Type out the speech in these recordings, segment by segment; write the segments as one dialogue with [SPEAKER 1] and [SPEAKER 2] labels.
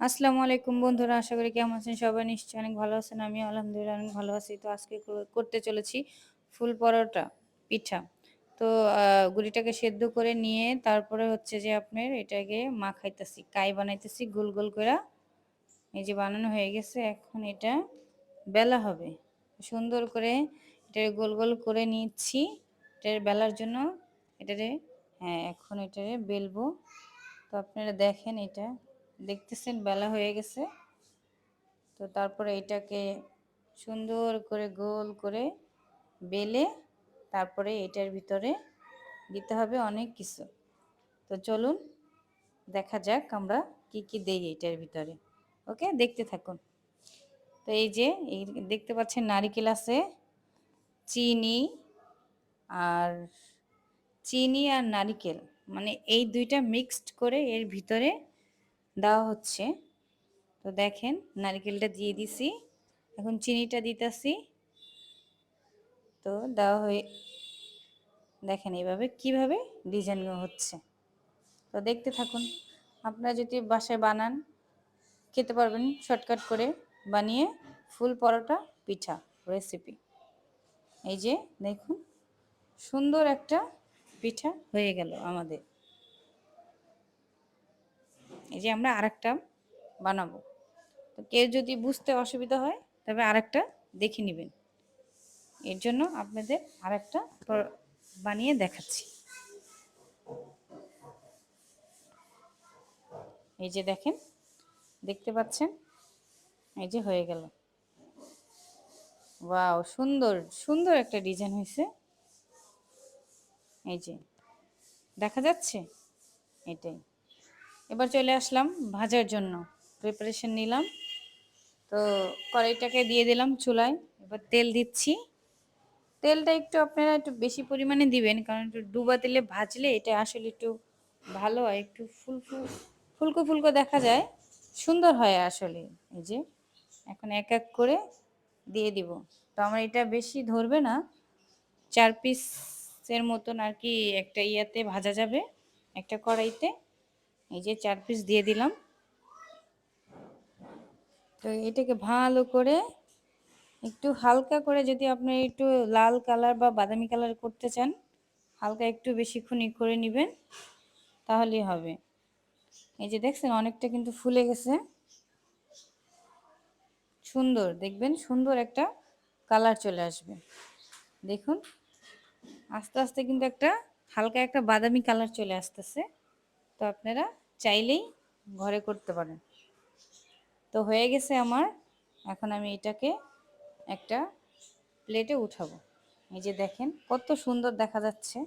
[SPEAKER 1] আসসালামু আলাইকুম বন্ধুরা, আশা করি কেমন আছেন সবাই? নিশ্চয়ই অনেক ভালো আছেন। আমি আলহামদুলিল্লাহ অনেক ভালো আছি। তো আজকে করতে চলেছি ফুল পরোটা পিঠা। তো গুলিটাকে সেদ্ধ করে নিয়ে তারপরে হচ্ছে যে আপনার এটাকে মাখাইতেছি, কাই বানাইতেছি গোল গোল করে। এই যে বানানো হয়ে গেছে, এখন এটা বেলা হবে সুন্দর করে। এটা গোল গোল করে নিচ্ছি এটার বেলার জন্য। এটারে হ্যাঁ, এখন এটারে বেলবো। তো আপনারা দেখেন, এটা দেখতেছেন বেলা হয়ে গেছে। তো তারপরে এটাকে সুন্দর করে গোল করে বেলে তারপরে এটার ভিতরে দিতে হবে অনেক কিছু। তো চলুন দেখা যাক আমরা কি কি দেই এটার ভিতরে। ওকে, দেখতে থাকুন। তো এই যে এই দেখতে পাচ্ছেন নারকেল আছে, চিনি আর নারকেল, মানে এই দুইটা মিক্সড করে এর ভিতরে দেওয়া হচ্ছে। তো দেখেন নারকেলটা দিয়ে দিছি, এখন চিনিটা দিতেছি। তো দেওয়া হয়ে দেখেন এইভাবে কিভাবে ডিজাইন হচ্ছে। তো দেখতে থাকুন। আপনারা যদি বাসায় বানান খেতে পারবেন শর্টকাট করে বানিয়ে ফুল পরোটা পিঠা রেসিপি। এই যে দেখুন, সুন্দর একটা পিঠা হয়ে গেল আমাদের। এই যে আমরা আরেকটা বানাবো। তো কেউ যদি বুঝতে অসুবিধা হয় তবে আরেকটা দেখে নেবেন। এর জন্য আপনাদের আরেকটা বানিয়ে দেখাচ্ছি। এই যে দেখেন, দেখতে পাচ্ছেন, এই যে হয়ে গেল। ওয়াও, সুন্দর সুন্দর একটা ডিজাইন হয়েছে। এই যে দেখা যাচ্ছে, এটাই। এবার চলে আসলাম ভাজার জন্য, প্রিপারেশন নিলাম। তো কড়াইটাকে দিয়ে দিলাম চুলায়, এবার তেল দিচ্ছি। তেলটা একটু আপনারা একটু বেশি পরিমাণে দিবেন, কারণ একটু ডুবা তেলে ভাজলে এটা আসলে একটু ভালো হয়, একটু ফুলকো ফুলকো দেখা যায়, সুন্দর হয় আসলে। এই যে এখন এক এক করে দিয়ে দিব। তো আমার এটা বেশি ধরবে না, 4 পিসের মতন আর কি একটা ইয়াতে ভাজা যাবে, একটা কড়াইতে। এই যে 4 পিস দিয়ে দিলাম। তো এটাকে ভালো করে একটু হালকা করে, যদি আপনি একটু লাল কালার বা বাদামি কালার করতে চান, হালকা একটু বেশিক্ষণ করে নেবেন, তাহলেই হবে। এই যে দেখছেন অনেকটা কিন্তু ফুলে গেছে, সুন্দর দেখবেন, সুন্দর একটা কালার চলে আসবে। দেখুন আস্তে আস্তে কিন্তু একটা হালকা একটা বাদামি কালার চলে আসতেছে। তো আপনারা চাইলেই ঘরে করতে পারেন। তো হয়ে গেছে আমার। এখন আমি এটাকে একটা প্লেটে উঠাবো। এই যে দেখেন কত সুন্দর দেখা যাচ্ছে,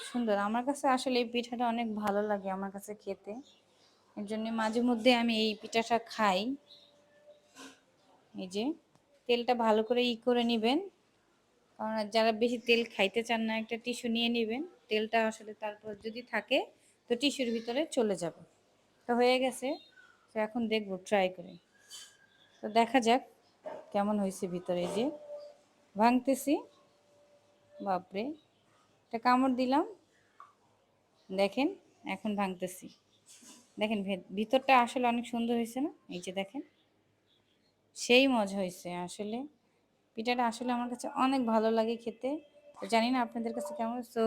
[SPEAKER 1] সুন্দর। আমার কাছে আসলে এই পিঠাটা অনেক ভালো লাগে আমার কাছে খেতে, এর জন্য মাঝে মধ্যে আমি এই পিঠাটা খাই। এই যে তেলটা ভালো করে করে নেবেন, কারণ যারা বেশি তেল খাইতে চান না একটা টিস্যু নিয়ে নেবেন। তেলটা আসলে তারপর যদি থাকে তো টিস্যুর ভিতরে চলে যাবে। তো হয়ে গেছে। তো এখন দেখবো ট্রাই করে। তো দেখা যাক কেমন হয়েছে ভিতরে। এই যে ভাঙতেছি, বাপরে, একটা কামড় দিলাম, দেখেন এখন ভাঙতেছি। দেখেন ভিতরটা আসলে অনেক সুন্দর হয়েছে না? এই যে দেখেন, সেই মজা হয়েছে আসলে। পিঠাটা আসলে আমার কাছে অনেক ভালো লাগে খেতে। তো জানি না আপনাদের কাছে কেমন। তো